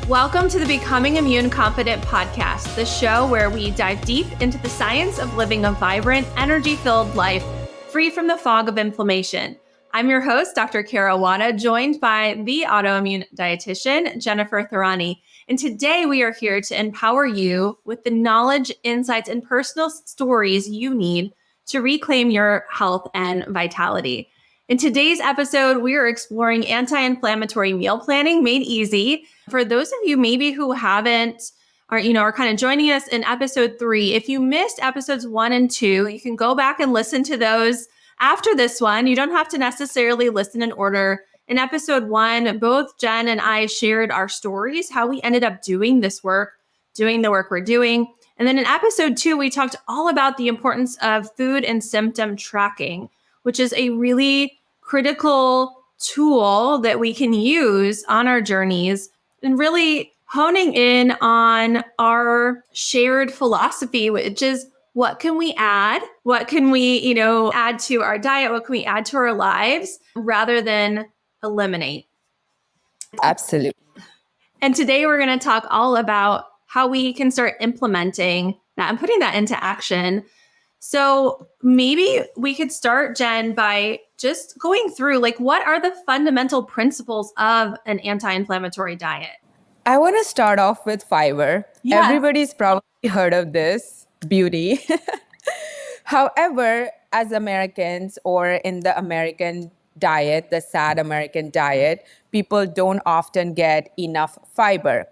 Welcome to the Becoming Immune Confident podcast, the show where we dive deep into the science of living a vibrant, energy-filled life, free from the fog of inflammation. I'm your host, Dr. Kara Wada, joined by the autoimmune dietitian, Jenifer Tharani. And today we are here to empower you with the knowledge, insights, and personal stories you need to reclaim your health and vitality. In today's episode, we are exploring anti-inflammatory meal planning made easy. For those of you maybe who haven't, are kind of joining us in episode 3, if you missed episodes 1 and 2, you can go back and listen to those after this one. You don't have to necessarily listen in order. In episode 1, both Jen and I shared our stories, how we ended up doing this work, doing the work we're doing. And then in episode 2, we talked all about the importance of food and symptom tracking, which is a really critical tool that we can use on our journeys and really honing in on our shared philosophy, which is what can we add? What can we, add to our diet? What can we add to our lives rather than eliminate? Absolutely. And today we're going to talk all about how we can start implementing that and putting that into action. So maybe we could start, Jen, by just going through what are the fundamental principles of an anti-inflammatory diet? I want to start off with fiber. Yes. Everybody's probably heard of this, beauty. However, as Americans or in the American diet, the sad American diet, people don't often get enough fiber.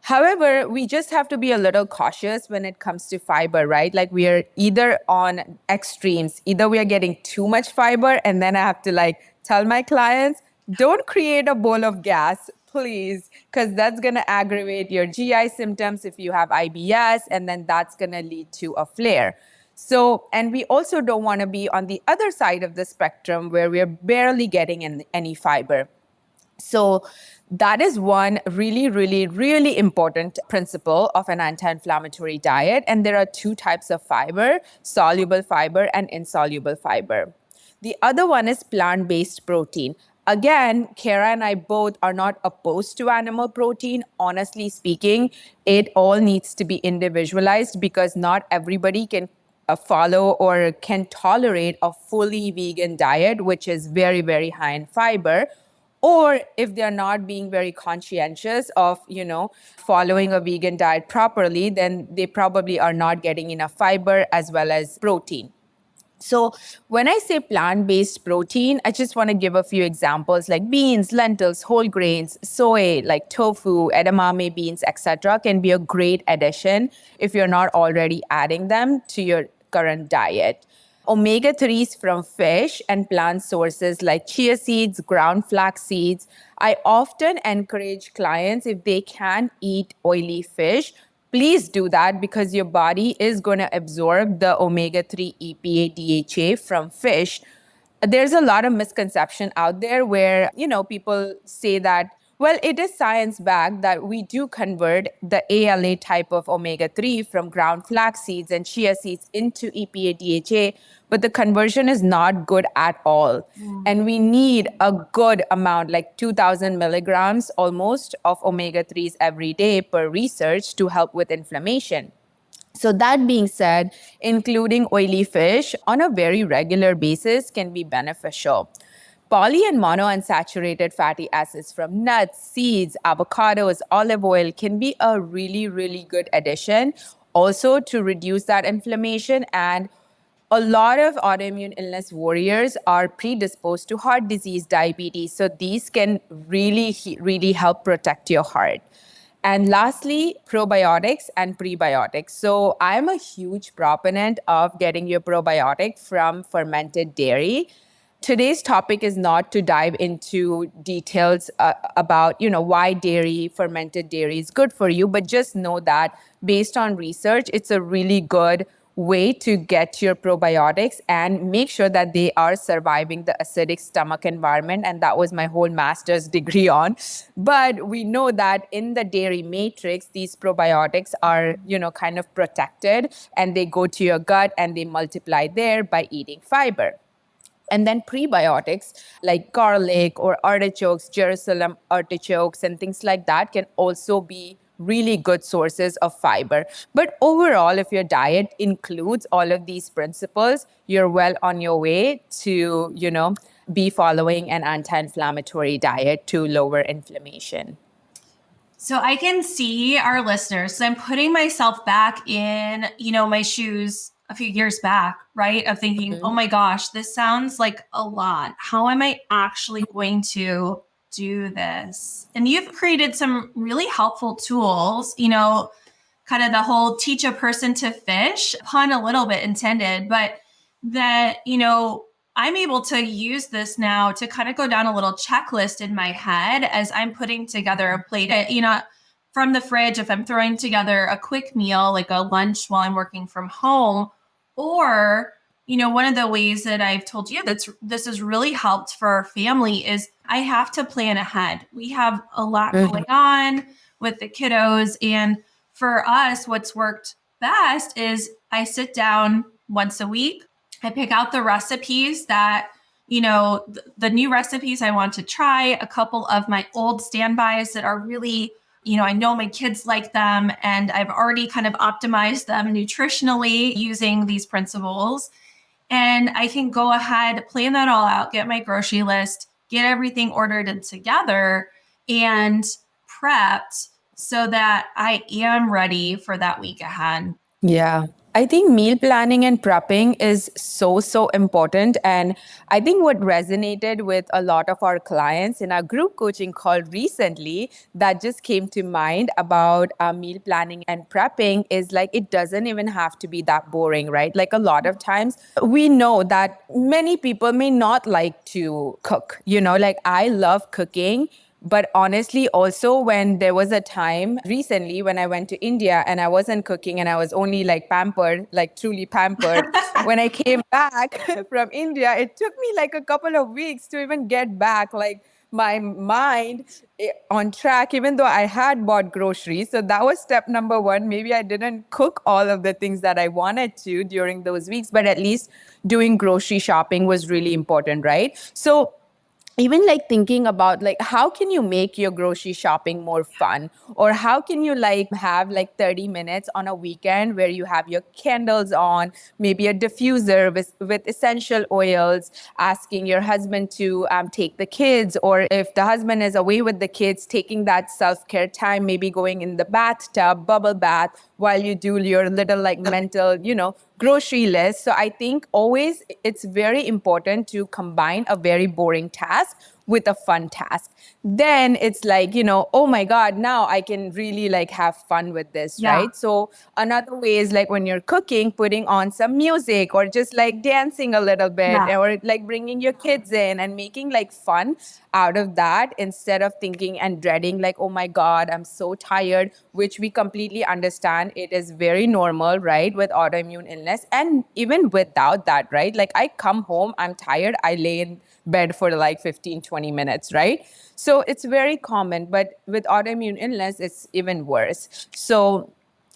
However, we just have to be a little cautious when it comes to fiber, right? We are either on extremes. Either we are getting too much fiber, and then I have to tell my clients, don't create a bowl of gas, please, because that's going to aggravate your GI symptoms if you have IBS, and then that's going to lead to a flare. So, and we also don't want to be on the other side of the spectrum where we're barely getting any fiber. So that is one really, really, really important principle of an anti-inflammatory diet. And there are 2 types of fiber, soluble fiber and insoluble fiber. The other one is plant-based protein. Again, Kara and I both are not opposed to animal protein. Honestly speaking, it all needs to be individualized because not everybody can follow or can tolerate a fully vegan diet, which is very, very high in fiber. Or if they're not being very conscientious of, following a vegan diet properly, then they probably are not getting enough fiber as well as protein. So when I say plant-based protein, I just want to give a few examples like beans, lentils, whole grains, soy, like tofu, edamame beans, etc. can be a great addition if you're not already adding them to your current diet. Omega-3s from fish and plant sources like chia seeds, ground flax seeds. I often encourage clients, if they can eat oily fish, please do that because your body is going to absorb the omega-3 EPA DHA from fish. There's a lot of misconception out there where, people say that, well, it is science-backed that we do convert the ALA type of omega-3 from ground flax seeds and chia seeds into EPA DHA, but the conversion is not good at all. And we need a good amount, like 2,000 milligrams almost of omega-3s every day per research to help with inflammation. So that being said, including oily fish on a very regular basis can be beneficial. Poly and monounsaturated fatty acids from nuts, seeds, avocados, olive oil can be a really, really good addition also to reduce that inflammation. And a lot of autoimmune illness warriors are predisposed to heart disease, diabetes. So these can really, really help protect your heart. And lastly, probiotics and prebiotics. So I'm a huge proponent of getting your probiotic from fermented dairy. Today's topic is not to dive into details about, why fermented dairy is good for you, but just know that based on research, it's a really good way to get your probiotics and make sure that they are surviving the acidic stomach environment. And that was my whole master's degree on. But we know that in the dairy matrix, these probiotics are, kind of protected and they go to your gut and they multiply there by eating fiber. And then prebiotics like garlic or artichokes, Jerusalem artichokes, and things like that can also be really good sources of fiber. But overall, if your diet includes all of these principles, you're well on your way to, be following an anti-inflammatory diet to lower inflammation. So I can see our listeners. So I'm putting myself back in, my shoes a few years back, right? Of thinking, oh my gosh, this sounds like a lot. How am I actually going to do this? And you've created some really helpful tools, kind of the whole teach a person to fish, pun a little bit intended, but that, I'm able to use this now to kind of go down a little checklist in my head as I'm putting together a plate, from the fridge, if I'm throwing together a quick meal, like a lunch while I'm working from home, or, one of the ways that I've told you that this has really helped for our family is I have to plan ahead. We have a lot going on with the kiddos. And for us, what's worked best is I sit down once a week. I pick out the recipes that, the new recipes I want to try, a couple of my old standbys that are really, I know my kids like them and I've already kind of optimized them nutritionally using these principles. And I can go ahead, plan that all out, get my grocery list, get everything ordered and together and prepped so that I am ready for that week ahead. Yeah. I think meal planning and prepping is so important. And I think what resonated with a lot of our clients in our group coaching call recently that just came to mind about meal planning and prepping is like, it doesn't even have to be that boring, right? Like a lot of times we know that many people may not like to cook, like I love cooking. But honestly, also when there was a time recently when I went to India and I wasn't cooking and I was only like pampered, like truly pampered, when I came back from India, it took me like a couple of weeks to even get back, like my mind on track, even though I had bought groceries. So that was step number one. Maybe I didn't cook all of the things that I wanted to during those weeks, but at least doing grocery shopping was really important, right? So even like thinking about like how can you make your grocery shopping more fun, or how can you like have like 30 minutes on a weekend where you have your candles on, maybe a diffuser with essential oils, asking your husband to take the kids, or if the husband is away with the kids, taking that self-care time, maybe going in the bathtub, bubble bath, while you do your little like mental, grocery list. So I think always it's very important to combine a very boring task with a fun task. Then it's like, oh my God, now I can really like have fun with this, right? So another way is like when you're cooking, putting on some music or just like dancing a little bit, or like bringing your kids in and making like fun out of that instead of thinking and dreading like, oh my God, I'm so tired, which we completely understand. It is very normal, right? With autoimmune illness. And even without that, right? Like I come home, I'm tired, I lay in bed for like 15-20 minutes, right? So it's very common, but with autoimmune illness, it's even worse. So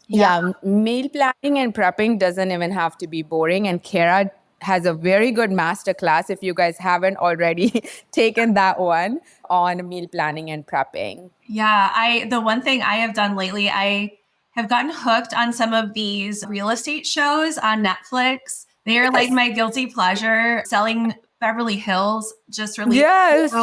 meal planning and prepping doesn't even have to be boring. And Kara has a very good masterclass if you guys haven't already taken that one on meal planning and prepping. Yeah, the one thing I have done lately, I have gotten hooked on some of these real estate shows on Netflix. They are like my guilty pleasure. Selling Beverly Hills just released. Yes.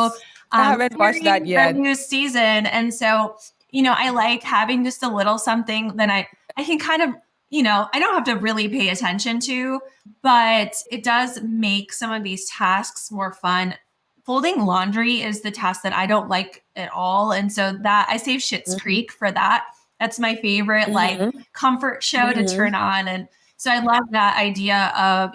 I haven't watched that yet. A new season. And so, I like having just a little something that I can kind of, I don't have to really pay attention to, but it does make some of these tasks more fun. Folding laundry is the task that I don't like at all. And so that I save Schitt's Creek for that. That's my favorite like comfort show to turn on. And so I love that idea of,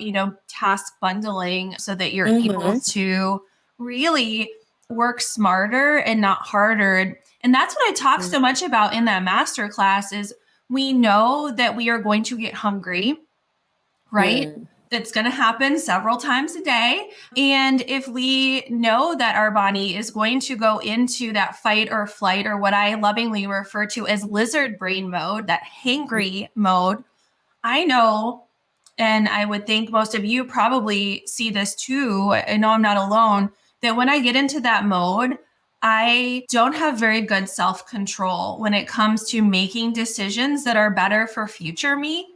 task bundling so that you're able to really work smarter and not harder. And that's what I talk so much about in that masterclass is we know that we are going to get hungry, right? It's going to happen several times a day. And if we know that our body is going to go into that fight or flight, or what I lovingly refer to as lizard brain mode, that hangry mode, I know and I would think most of you probably see this too. I know I'm not alone, that when I get into that mode, I don't have very good self-control when it comes to making decisions that are better for future me.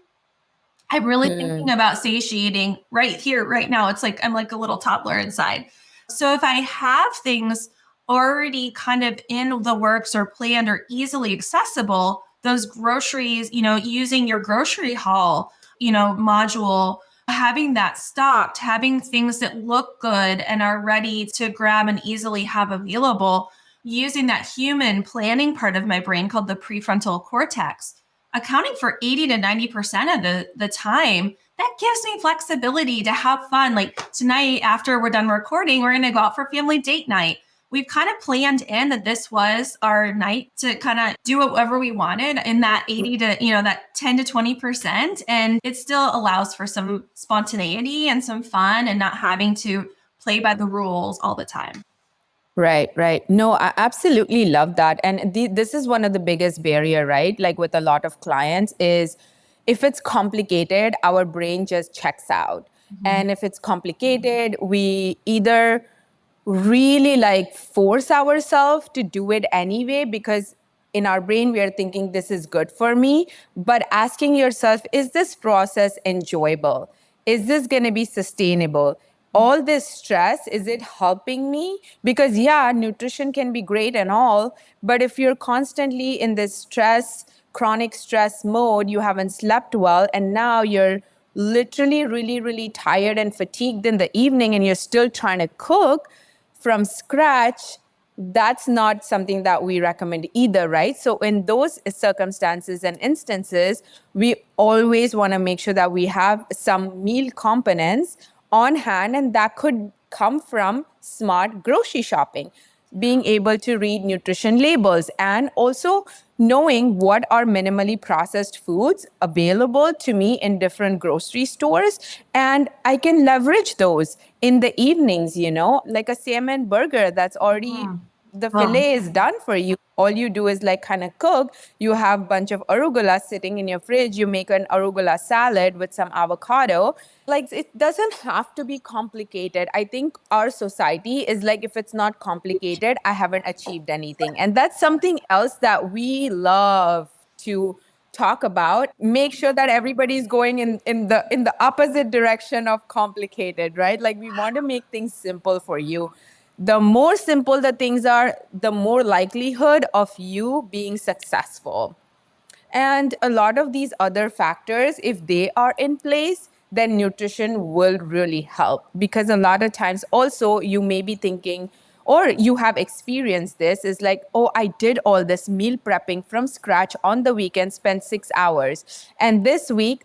I'm really thinking about satiating right here, right now. It's like I'm like a little toddler inside. So if I have things already kind of in the works or planned or easily accessible, those groceries, using your grocery haul, module, having that stocked, having things that look good and are ready to grab and easily have available, using that human planning part of my brain called the prefrontal cortex, accounting for 80 to 90% of the time, that gives me flexibility to have fun. Like tonight, after we're done recording, we're going to go out for family date night. We've kind of planned in that this was our night to kind of do whatever we wanted in that 80 to, that 10 to 20%. And it still allows for some spontaneity and some fun and not having to play by the rules all the time. Right, right. No, I absolutely love that. And this is one of the biggest barrier, right? Like with a lot of clients is if it's complicated, our brain just checks out. Mm-hmm. And if it's complicated, we either really like force ourselves to do it anyway because in our brain we are thinking this is good for me, but asking yourself, is this process enjoyable? Is this going to be sustainable? All this stress, is it helping me? Because yeah, nutrition can be great and all, but if you're constantly in this stress, chronic stress mode, you haven't slept well, and now you're literally really, really tired and fatigued in the evening, and you're still trying to cook from scratch, that's not something that we recommend either, right? So in those circumstances and instances, we always want to make sure that we have some meal components on hand, and that could come from smart grocery shopping, being able to read nutrition labels, and also knowing what are minimally processed foods available to me in different grocery stores. And I can leverage those in the evenings, like a salmon burger that's already the fillet is done for you. All you do is like kind of cook. You have a bunch of arugula sitting in your fridge. You make an arugula salad with some avocado. Like, it doesn't have to be complicated. I think our society is like, if it's not complicated, I haven't achieved anything. And that's something else that we love to talk about. Make sure that everybody's going in the opposite direction of complicated, right? Like, we want to make things simple for you. The more simple the things are, the more likelihood of you being successful. And a lot of these other factors, if they are in place, then nutrition will really help. Because a lot of times also you may be thinking, or you have experienced this, is like, oh, I did all this meal prepping from scratch on the weekend, spent 6 hours. And this week,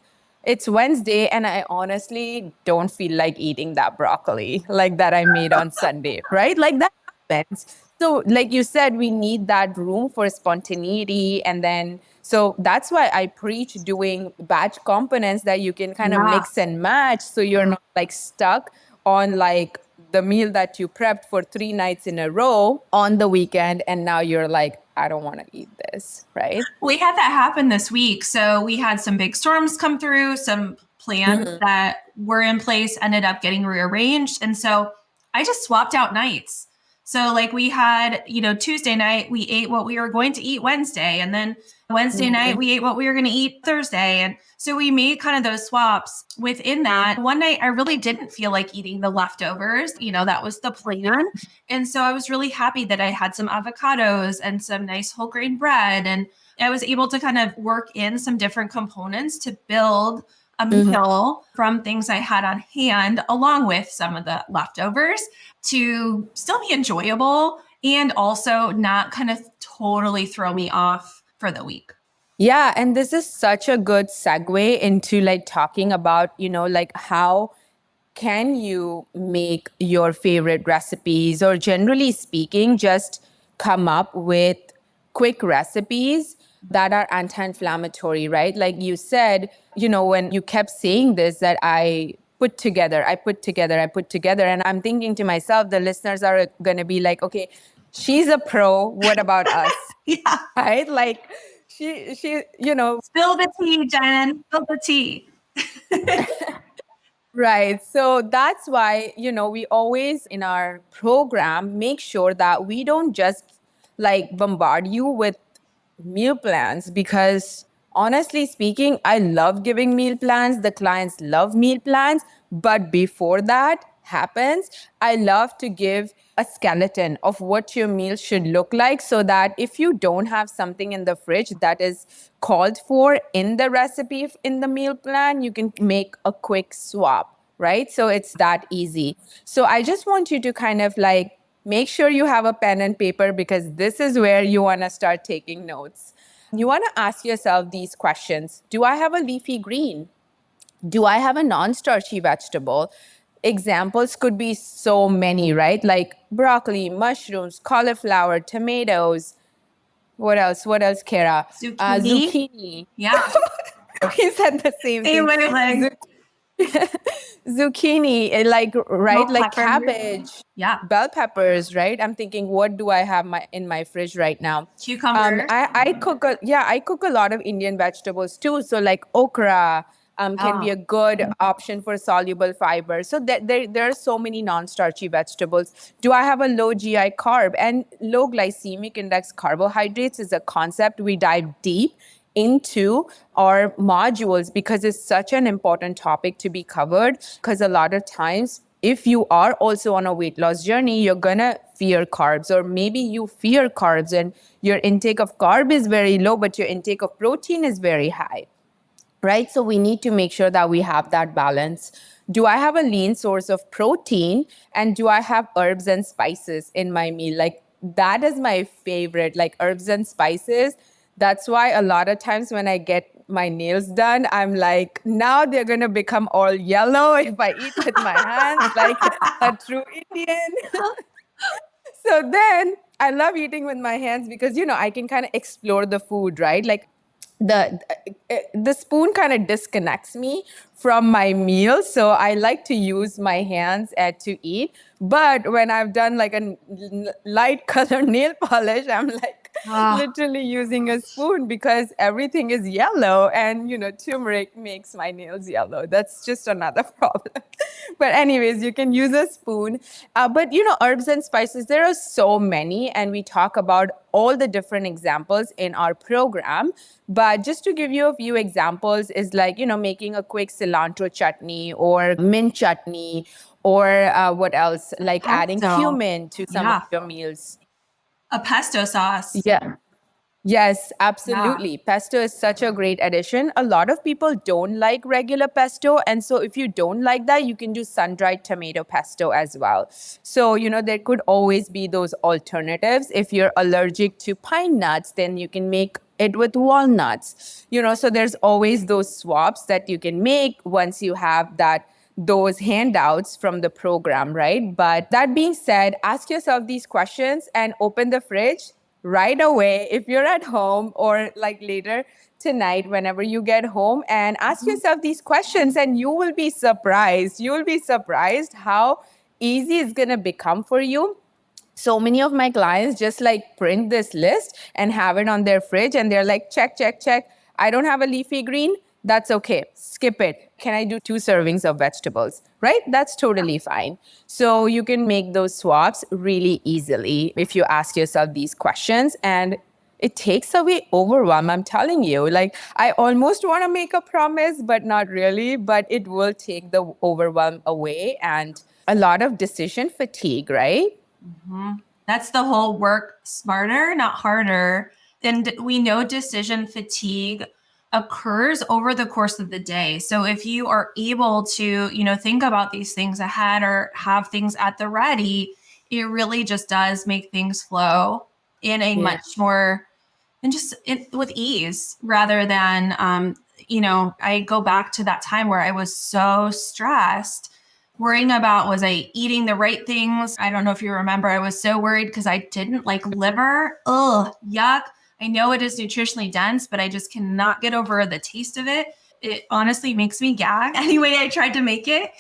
it's Wednesday, and I honestly don't feel like eating that broccoli like that I made on Sunday, right? Like that happens. So like you said, we need that room for spontaneity. And then, so that's why I preach doing batch components that you can kind of mix and match. So you're not like stuck on like the meal that you prepped for 3 nights in a row on the weekend. And now you're like, I don't want to eat this, right? We had that happen this week. So we had some big storms come through, some plans that were in place ended up getting rearranged. And so I just swapped out nights. So like we had, Tuesday night, we ate what we were going to eat Wednesday. And then Wednesday night, we ate what we were going to eat Thursday. And so we made kind of those swaps within that. One night, I really didn't feel like eating the leftovers. That was the plan. And so I was really happy that I had some avocados and some nice whole grain bread. And I was able to kind of work in some different components to build a meal from things I had on hand, along with some of the leftovers, to still be enjoyable and also not kind of totally throw me off for the week. Yeah. And this is such a good segue into like talking about, like how can you make your favorite recipes, or generally speaking, just come up with quick recipes that are anti-inflammatory, right? Like you said, when you kept saying this, that I put together. And I'm thinking to myself, the listeners are going to be like, okay, she's a pro. What about us? Yeah. Right? Like she, Spill the tea, Jen. Spill the tea. Right. So that's why, we always in our program make sure that we don't just like bombard you with meal plans, because honestly speaking, I love giving meal plans. The clients love meal plans. But before that happens, I love to give a skeleton of what your meal should look like, so that if you don't have something in the fridge that is called for in the recipe in the meal plan, you can make a quick swap, right? So it's that easy. So I just want you to kind of like make sure you have a pen and paper, because this is where you want to start taking notes. You want to ask yourself these questions. Do I have a leafy green? Do I have a non-starchy vegetable? Examples could be so many, right? Like broccoli, mushrooms, cauliflower, tomatoes. What else? What else, Kara? Zucchini. Zucchini. Yeah. We said the same Same thing. way, like Zucchini, like right, bell like pepper. cabbage, Yeah. bell peppers, right? I'm thinking, what do I have in my fridge right now? Cucumber. I cook a lot of Indian vegetables too. So like okra can be Oh. a good option for soluble fiber. So there are so many non-starchy vegetables. Do I have a low GI carb? And low glycemic index carbohydrates is a concept we dive deep into our modules, because it's such an important topic to be covered. Because a lot of times, if you are also on a weight loss journey, you're gonna fear carbs, or maybe you fear carbs and your intake of carb is very low, but your intake of protein is very high, right? So we need to make sure that we have that balance. Do I have a lean source of protein, and do I have herbs and spices in my meal? Like that is my favorite, like herbs and spices. That's why a lot of times when I get my nails done, I'm like, now they're going to become all yellow if I eat with my hands like a true Indian. So then I love eating with my hands, because I can kind of explore the food, right? Like the spoon kind of disconnects me from my meal, so I like to use my hands to eat. But when I've done like a light color nail polish, I'm like literally using a spoon, because everything is yellow, and turmeric makes my nails yellow. That's just another problem. But anyways, you can use a spoon. But herbs and spices, there are so many, and we talk about all the different examples in our program. But just to give you a few examples is like, making a quick cilantro chutney or mint chutney, or what else? Like adding Pesto. cumin to some of Yeah. your meals. A pesto sauce. Yeah. Yes, Yeah. absolutely. Pesto is such a great addition. A lot of people don't like regular pesto. And so, if you don't like that, you can do sun dried tomato pesto as well. So, there could always be those alternatives. If you're allergic to pine nuts, then you can make it with walnuts. So there's always those swaps that you can make once you have those handouts from the program, right? But that being said, ask yourself these questions and open the fridge right away if you're at home, or like later tonight whenever you get home, and ask yourself these questions, and you will be surprised. You will be surprised how easy it's going to become for you. So many of my clients just like print this list and have it on their fridge, and they're like, check, check, check. I don't have a leafy green. That's okay. Skip it. Can I do 2 servings of vegetables? Right? That's totally fine. So you can make those swaps really easily if you ask yourself these questions, and it takes away overwhelm. I'm telling you, like, I almost want to make a promise, but not really. But it will take the overwhelm away and a lot of decision fatigue, right? Mm-hmm. That's the whole work smarter, not harder. And we know decision fatigue occurs over the course of the day. So if you are able to, think about these things ahead or have things at the ready, it really just does make things flow in a much more and just with ease rather than, I go back to that time where I was so stressed worrying about, was I eating the right things? I don't know if you remember, I was so worried because I didn't like liver. Ugh, yuck. I know it is nutritionally dense, but I just cannot get over the taste of it. It honestly makes me gag anyway I tried to make it.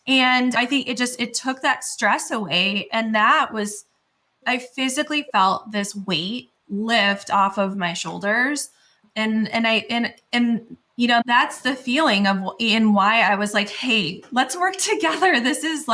And I think it took that stress away. And I physically felt this weight lift off of my shoulders. And That's the feeling of in why I was like, hey, let's work together. This is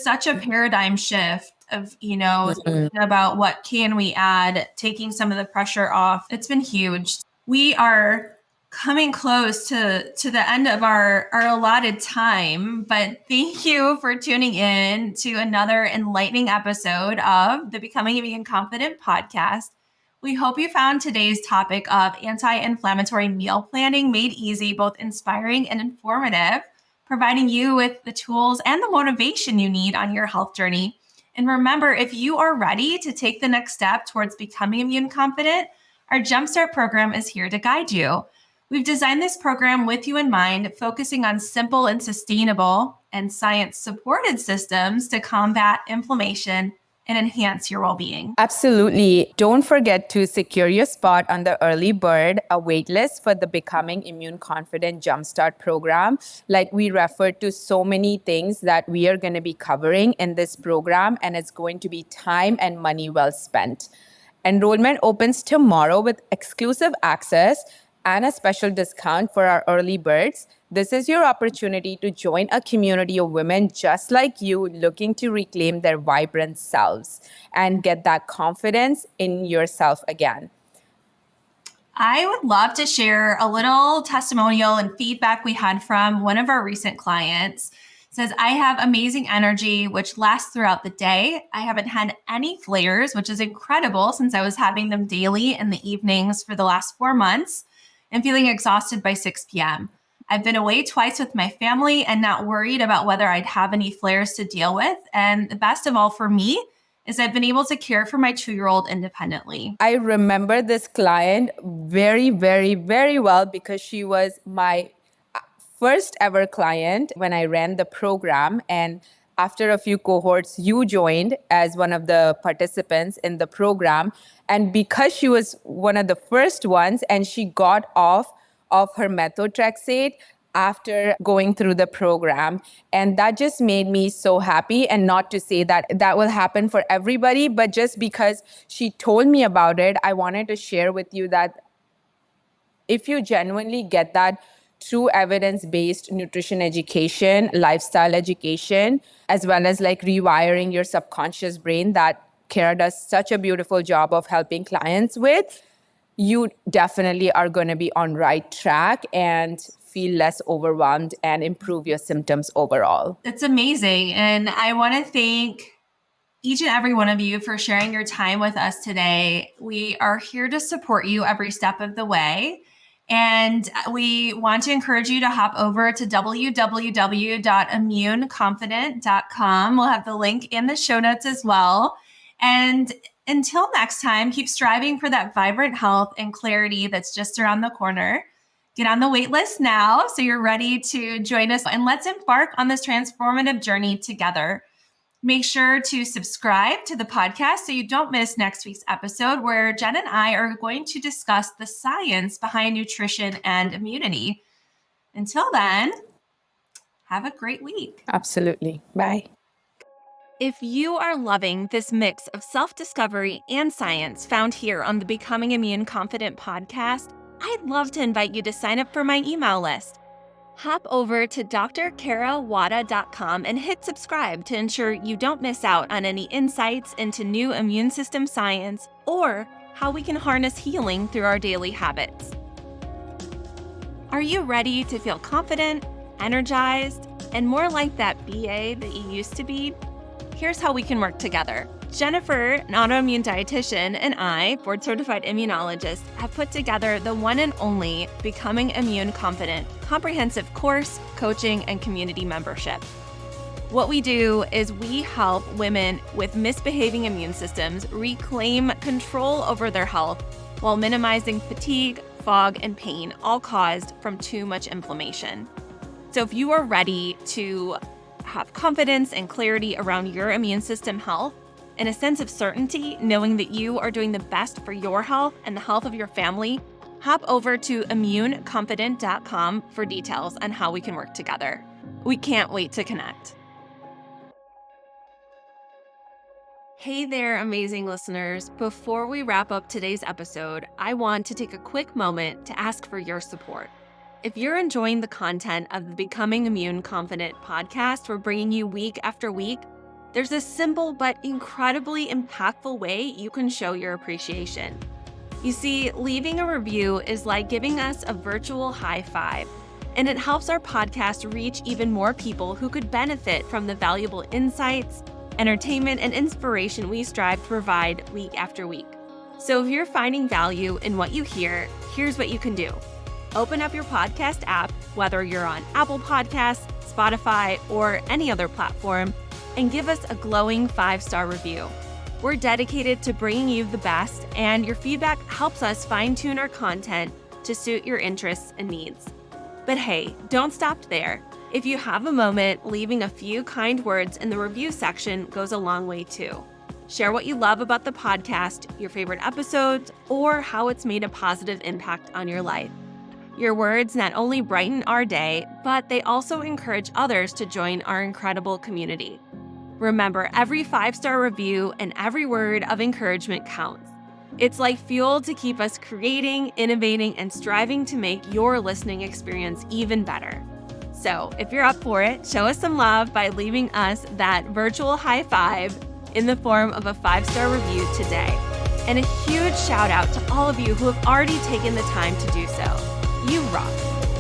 such a paradigm shift of, thinking about what can we add, taking some of the pressure off. It's been huge. We are coming close to the end of our allotted time, but thank you for tuning in to another enlightening episode of the Becoming Immune Confident podcast. We hope you found today's topic of anti-inflammatory meal planning made easy, both inspiring and informative, providing you with the tools and the motivation you need on your health journey. And remember, if you are ready to take the next step towards becoming immune confident, our Jumpstart program is here to guide you. We've designed this program with you in mind, focusing on simple and sustainable and science-supported systems to combat inflammation and enhance your well-being. Absolutely. Don't forget to secure your spot on the early bird, a waitlist for the Becoming Immune Confident Jumpstart program. Like we referred to so many things that we are going to be covering in this program, and it's going to be time and money well spent. Enrollment opens tomorrow with exclusive access and a special discount for our early birds. This is your opportunity to join a community of women just like you looking to reclaim their vibrant selves and get that confidence in yourself again. I would love to share a little testimonial and feedback we had from one of our recent clients. It says, I have amazing energy, which lasts throughout the day. I haven't had any flares, which is incredible since I was having them daily in the evenings for the last 4 months and feeling exhausted by 6 p.m. I've been away twice with my family and not worried about whether I'd have any flares to deal with. And the best of all for me is I've been able to care for my 2-year-old independently. I remember this client very, very, very well because she was my first ever client when I ran the program. And after a few cohorts, you joined as one of the participants in the program. And because she was one of the first ones and she got off of her methotrexate after going through the program. And that just made me so happy. And not to say that that will happen for everybody, but just because she told me about it, I wanted to share with you that if you genuinely get that true evidence-based nutrition education, lifestyle education, as well as like rewiring your subconscious brain that Kara does such a beautiful job of helping clients with, you definitely are going to be on right track and feel less overwhelmed and improve your symptoms overall. It's amazing. And I want to thank each and every one of you for sharing your time with us today. We are here to support you every step of the way. And we want to encourage you to hop over to www.immuneconfident.com. We'll have the link in the show notes as well. And until next time, keep striving for that vibrant health and clarity that's just around the corner. Get on the wait list now so you're ready to join us, and let's embark on this transformative journey together. Make sure to subscribe to the podcast so you don't miss next week's episode, where Jen and I are going to discuss the science behind nutrition and immunity. Until then, have a great week. Absolutely. Bye. If you are loving this mix of self-discovery and science found here on the Becoming Immune Confident podcast, I'd love to invite you to sign up for my email list. Hop over to drkarawada.com and hit subscribe to ensure you don't miss out on any insights into new immune system science or how we can harness healing through our daily habits. Are you ready to feel confident, energized, and more like that BA that you used to be? Here's how we can work together. Jenifer, an autoimmune dietitian, and I, board-certified immunologist, have put together the one and only Becoming Immune Confident comprehensive course, coaching, and community membership. What we do is we help women with misbehaving immune systems reclaim control over their health while minimizing fatigue, fog, and pain, all caused from too much inflammation. So if you are ready to have confidence and clarity around your immune system health, and a sense of certainty knowing that you are doing the best for your health and the health of your family, hop over to immuneconfident.com for details on how we can work together. We can't wait to connect. Hey there, amazing listeners. Before we wrap up today's episode, I want to take a quick moment to ask for your support. If you're enjoying the content of the Becoming Immune Confident podcast we're bringing you week after week, there's a simple but incredibly impactful way you can show your appreciation. You see, leaving a review is like giving us a virtual high five, and it helps our podcast reach even more people who could benefit from the valuable insights, entertainment, and inspiration we strive to provide week after week. So if you're finding value in what you hear, here's what you can do. Open up your podcast app, whether you're on Apple Podcasts, Spotify, or any other platform, and give us a glowing 5-star review. We're dedicated to bringing you the best, and your feedback helps us fine-tune our content to suit your interests and needs. But hey, don't stop there. If you have a moment, leaving a few kind words in the review section goes a long way too. Share what you love about the podcast, your favorite episodes, or how it's made a positive impact on your life. Your words not only brighten our day, but they also encourage others to join our incredible community. Remember, every 5-star review and every word of encouragement counts. It's like fuel to keep us creating, innovating, and striving to make your listening experience even better. So, if you're up for it, show us some love by leaving us that virtual high five in the form of a 5-star review today. And a huge shout out to all of you who have already taken the time to do so. You rock.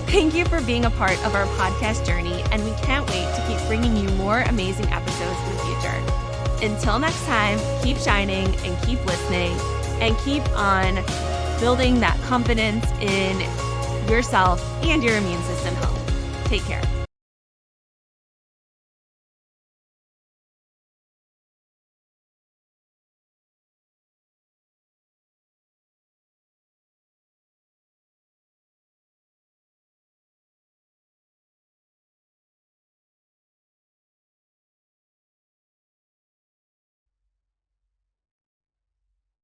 Thank you for being a part of our podcast journey, and we can't wait to keep bringing you more amazing episodes in the future. Until next time, keep shining and keep listening and keep on building that confidence in yourself and your immune system health. Take care.